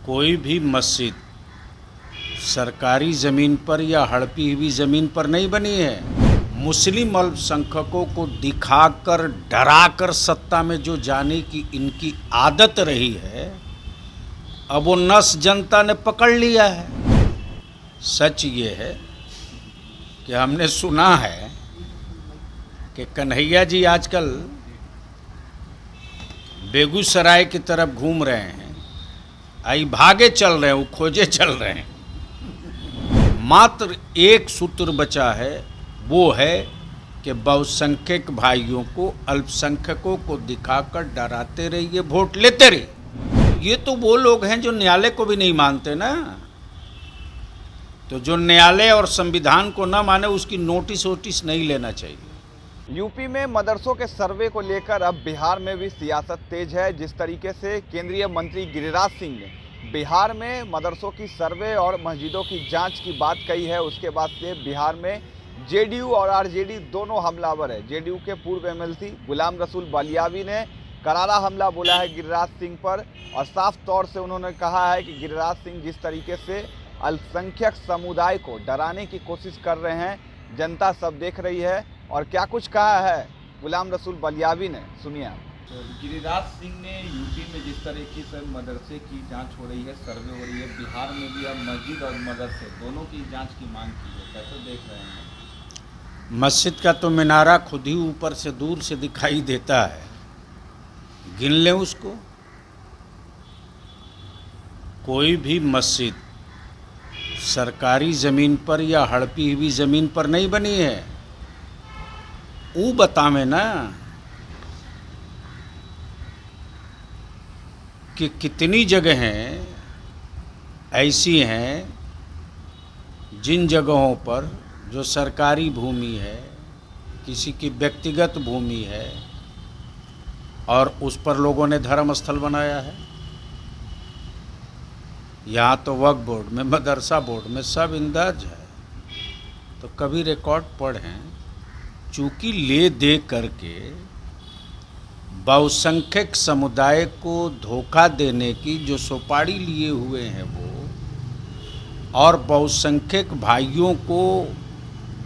कोई भी मस्जिद सरकारी ज़मीन पर या हड़पी हुई ज़मीन पर नहीं बनी है। मुस्लिम अल्पसंख्यकों को दिखाकर डराकर सत्ता में जो जाने की इनकी आदत रही है, अब वो नस जनता ने पकड़ लिया है। सच ये है कि हमने सुना है कि कन्हैया जी आजकल बेगूसराय की तरफ घूम रहे हैं, आई भागे चल रहे हैं, वो खोजे चल रहे हैं। मात्र एक सूत्र बचा है, वो है कि बहुसंख्यक भाइयों को अल्पसंख्यकों को दिखाकर डराते रहिए, वोट लेते रहिए। ये तो वो लोग हैं जो न्यायालय को भी नहीं मानते ना। तो जो न्यायालय और संविधान को ना माने उसकी नोटिस वोटिस नहीं लेना चाहिए। यूपी में मदरसों के सर्वे को लेकर अब बिहार में भी सियासत तेज है। जिस तरीके से केंद्रीय मंत्री गिरिराज सिंह ने बिहार में मदरसों की सर्वे और मस्जिदों की जांच की बात कही है, उसके बाद से बिहार में जेडीयू और आरजेडी दोनों हमलावर है। जेडीयू के पूर्व एमएलसी गुलाम रसूल बलियावी ने करारा हमला बोला है गिरिराज सिंह पर, और साफ तौर से उन्होंने कहा है कि गिरिराज सिंह जिस तरीके से अल्पसंख्यक समुदाय को डराने की कोशिश कर रहे हैं, जनता सब देख रही है। और क्या कुछ कहा है गुलाम रसूल बलियावी ने, सुनिए आप। तो गिरिराज सिंह ने यूपी में जिस तरीके से मदरसे की जांच हो रही है, सर्वे हो रही है, बिहार में भी अब मस्जिद और मदरसे दोनों की जांच की मांग की है, कैसे देख रहे हैं? मस्जिद का तो मीनारा खुद ही ऊपर से दूर से दिखाई देता है, गिन लें उसको। कोई भी मस्जिद सरकारी ज़मीन पर या हड़पी हुई ज़मीन पर नहीं बनी है। वो बतावे ना कि कितनी जगहें ऐसी हैं जिन जगहों पर जो सरकारी भूमि है, किसी की व्यक्तिगत भूमि है, और उस पर लोगों ने धर्म स्थल बनाया है। यहाँ तो वक्फ बोर्ड में, मदरसा बोर्ड में सब इंदर्ज है। तो कभी रिकॉर्ड पढ़ें, चूँकि ले दे करके बहुसंख्यक समुदाय को धोखा देने की जो सुपारी लिए हुए हैं वो, और बहुसंख्यक भाइयों को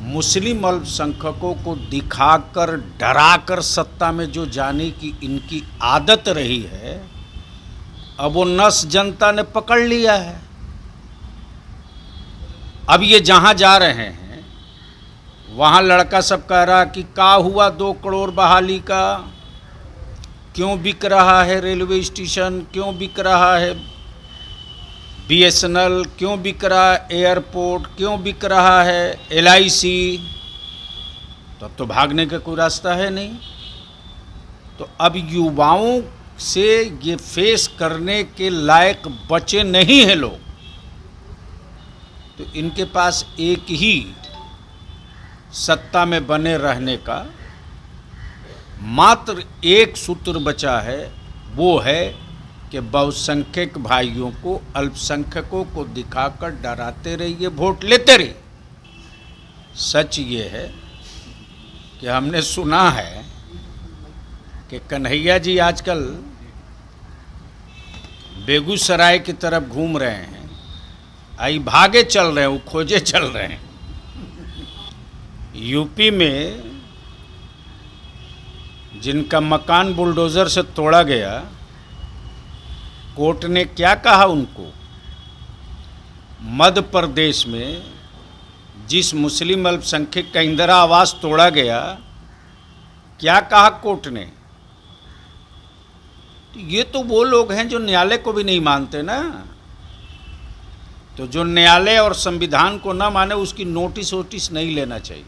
मुस्लिम अल्पसंख्यकों को दिखाकर डराकर सत्ता में जो जाने की इनकी आदत रही है, अब वो नस जनता ने पकड़ लिया है। अब ये जहाँ जा रहे हैं वहाँ लड़का सब कह रहा कि का हुआ 2 करोड़ बहाली का, क्यों बिक रहा है रेलवे स्टेशन, क्यों बिक रहा है बीएसएनएल, क्यों बिक रहा है एयरपोर्ट, क्यों बिक रहा है एलआईसी। तो अब तो भागने का कोई रास्ता है नहीं। तो अब युवाओं से ये फेस करने के लायक बचे नहीं हैं लोग। तो इनके पास एक ही सत्ता में बने रहने का मात्र एक सूत्र बचा है, वो है कि बहुसंख्यक भाइयों को अल्पसंख्यकों को दिखाकर डराते रहिए, वोट लेते रहिए। सच ये है कि हमने सुना है कि कन्हैया जी आजकल बेगूसराय की तरफ घूम रहे हैं, आई भागे चल रहे हैं, वो खोजे चल रहे हैं। यूपी में जिनका मकान बुलडोज़र से तोड़ा गया, कोर्ट ने क्या कहा उनको? मध्य प्रदेश में जिस मुस्लिम अल्पसंख्यक का इंदिरा आवास तोड़ा गया, क्या कहा कोर्ट ने? ये तो वो लोग हैं जो न्यायालय को भी नहीं मानते ना। तो जो न्यायालय और संविधान को ना माने उसकी नोटिस वोटिस नहीं लेना चाहिए।